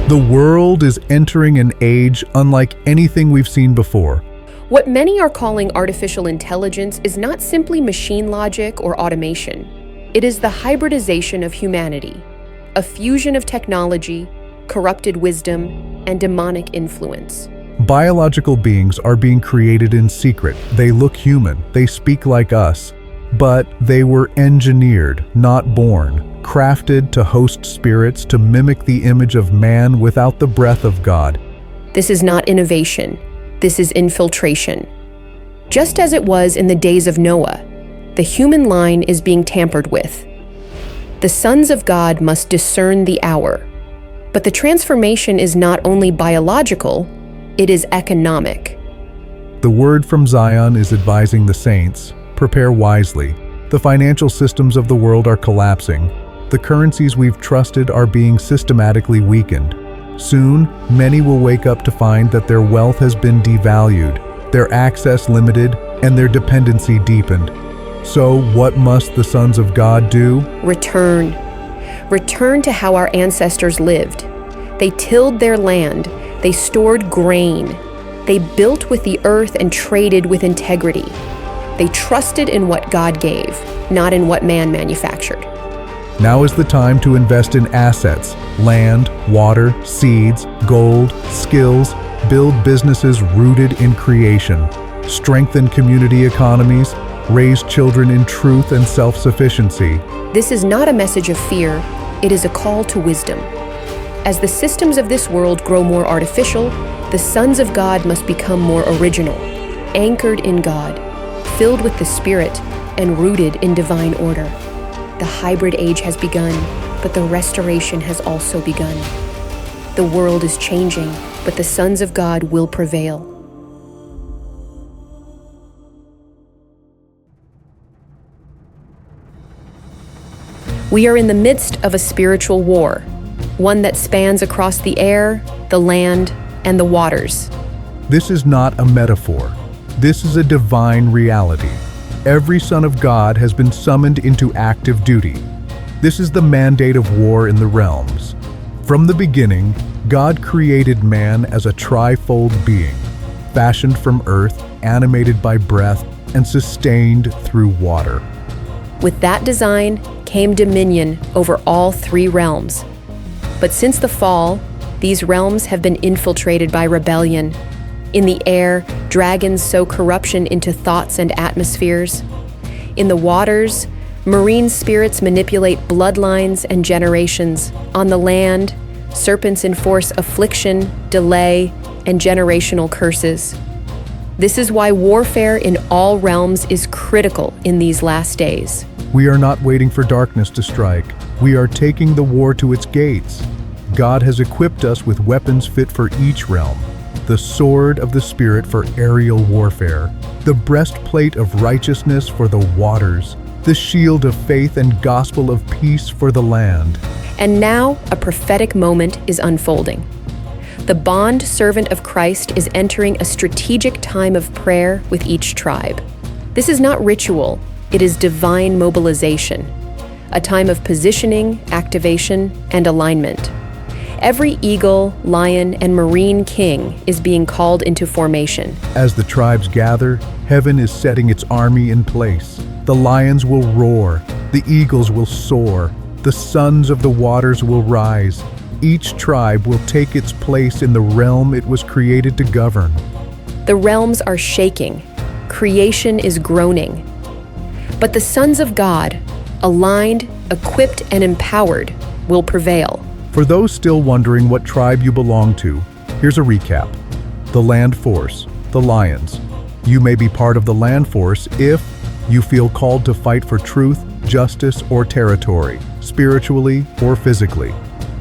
The world is entering an age unlike anything we've seen before. What many are calling artificial intelligence is not simply machine logic or automation. It is the hybridization of humanity, a fusion of technology, corrupted wisdom, and demonic influence. Biological beings are being created in secret. They look human, they speak like us, but they were engineered, not born, crafted to host spirits to mimic the image of man without the breath of God. This is not innovation. This is infiltration. Just as it was in the days of Noah, the human line is being tampered with. The sons of God must discern the hour. But the transformation is not only biological, it is economic. The word from Zion is advising the saints, prepare wisely. The financial systems of the world are collapsing. The currencies we've trusted are being systematically weakened. Soon, many will wake up to find that their wealth has been devalued, their access limited, and their dependency deepened. So, what must the sons of God do? Return. Return to how our ancestors lived. They tilled their land. They stored grain. They built with the earth and traded with integrity. They trusted in what God gave, not in what man manufactured. Now is the time to invest in assets, land, water, seeds, gold, skills, build businesses rooted in creation, strengthen community economies, raise children in truth and self-sufficiency. This is not a message of fear, it is a call to wisdom. As the systems of this world grow more artificial, the sons of God must become more original, anchored in God, filled with the Spirit, and rooted in divine order. The hybrid age has begun, but the restoration has also begun. The world is changing, but the sons of God will prevail. We are in the midst of a spiritual war, one that spans across the air, the land, and the waters. This is not a metaphor. This is a divine reality. Every son of God has been summoned into active duty. This is the mandate of war in the realms. From the beginning, God created man as a trifold being, fashioned from earth, animated by breath, and sustained through water. With that design came dominion over all three realms. But since the fall, these realms have been infiltrated by rebellion. In the air, dragons sow corruption into thoughts and atmospheres. In the waters, marine spirits manipulate bloodlines and generations. On the land, serpents enforce affliction, delay, and generational curses. This is why warfare in all realms is critical in these last days. We are not waiting for darkness to strike. We are taking the war to its gates. God has equipped us with weapons fit for each realm. The sword of the Spirit for aerial warfare, the breastplate of righteousness for the waters, the shield of faith and gospel of peace for the land. And now a prophetic moment is unfolding. The bond servant of Christ is entering a strategic time of prayer with each tribe. This is not ritual, it is divine mobilization, a time of positioning, activation, and alignment. Every eagle, lion, and marine king is being called into formation. As the tribes gather, heaven is setting its army in place. The lions will roar, the eagles will soar, the sons of the waters will rise. Each tribe will take its place in the realm it was created to govern. The realms are shaking, creation is groaning. But the sons of God, aligned, equipped, and empowered, will prevail. For those still wondering what tribe you belong to, here's a recap. The land force, the lions. You may be part of the land force if you feel called to fight for truth, justice, or territory, spiritually or physically.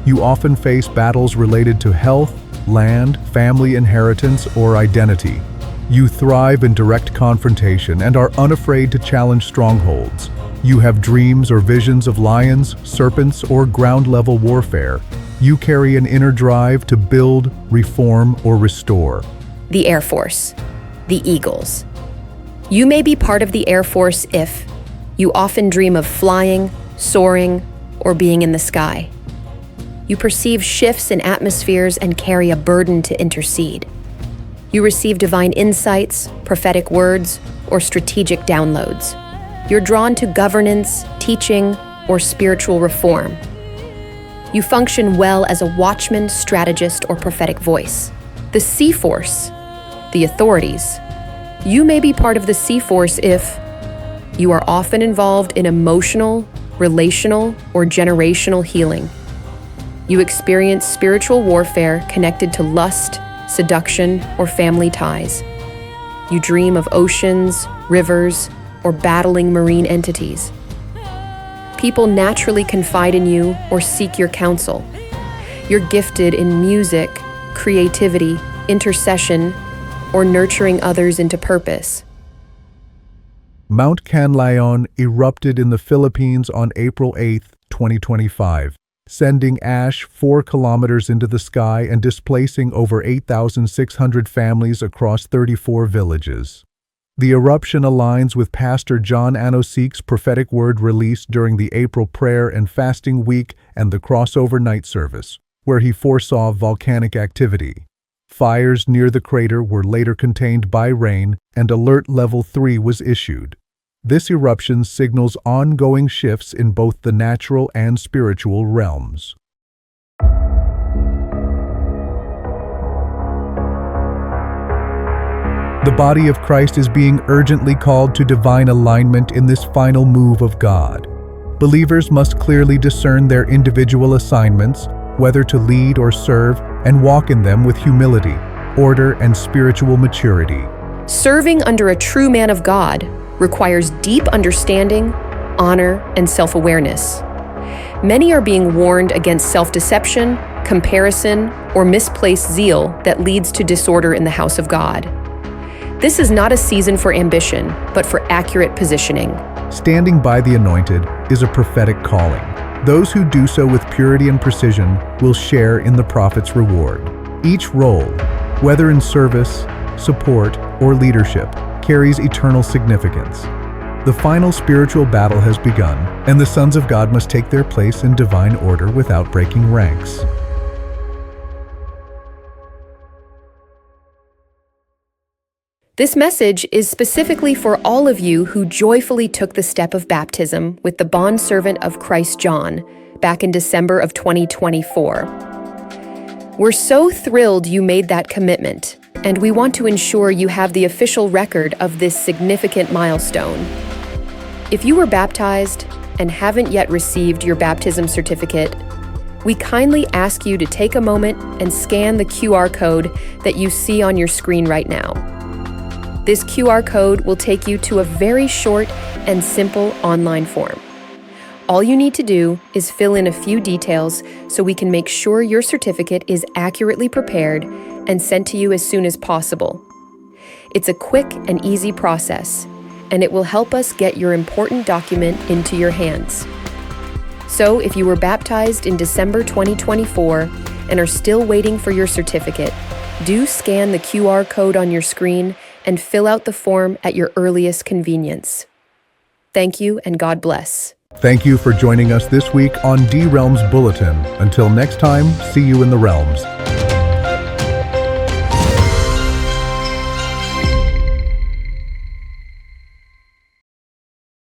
You often face battles related to health, land, family inheritance, or identity. You thrive in direct confrontation and are unafraid to challenge strongholds. You have dreams or visions of lions, serpents, or ground-level warfare. You carry an inner drive to build, reform, or restore. The Air Force, the Eagles. You may be part of the Air Force if you often dream of flying, soaring, or being in the sky. You perceive shifts in atmospheres and carry a burden to intercede. You receive divine insights, prophetic words, or strategic downloads. You're drawn to governance, teaching, or spiritual reform. You function well as a watchman, strategist, or prophetic voice. The C Force, the authorities. You may be part of the C Force if you are often involved in emotional, relational, or generational healing. You experience spiritual warfare connected to lust, seduction, or family ties. You dream of oceans, rivers, or battling marine entities. People naturally confide in you or seek your counsel. You're gifted in music, creativity, intercession, or nurturing others into purpose. Mount Canlaon erupted in the Philippines on April 8, 2025, sending ash 4 kilometers into the sky and displacing over 8,600 families across 34 villages. The eruption aligns with Pastor John Anosike's prophetic word released during the April prayer and fasting week and the crossover night service, where he foresaw volcanic activity. Fires near the crater were later contained by rain, and Alert Level 3 was issued. This eruption signals ongoing shifts in both the natural and spiritual realms. The body of Christ is being urgently called to divine alignment in this final move of God. Believers must clearly discern their individual assignments, whether to lead or serve, and walk in them with humility, order, and spiritual maturity. Serving under a true man of God requires deep understanding, honor, and self-awareness. Many are being warned against self-deception, comparison, or misplaced zeal that leads to disorder in the house of God. This is not a season for ambition, but for accurate positioning. Standing by the anointed is a prophetic calling. Those who do so with purity and precision will share in the prophet's reward. Each role, whether in service, support, or leadership, carries eternal significance. The final spiritual battle has begun, and the sons of God must take their place in divine order without breaking ranks. This message is specifically for all of you who joyfully took the step of baptism with the bondservant of Christ John back in December of 2024. We're so thrilled you made that commitment, and we want to ensure you have the official record of this significant milestone. If you were baptized and haven't yet received your baptism certificate, we kindly ask you to take a moment and scan the QR code that you see on your screen right now. This QR code will take you to a very short and simple online form. All you need to do is fill in a few details so we can make sure your certificate is accurately prepared and sent to you as soon as possible. It's a quick and easy process, and it will help us get your important document into your hands. So if you were baptized in December 2024 and are still waiting for your certificate, do scan the QR code on your screen and fill out the form at your earliest convenience. Thank you, and God bless. Thank you for joining us this week on D-Realms Bulletin. Until next time, see you in the realms.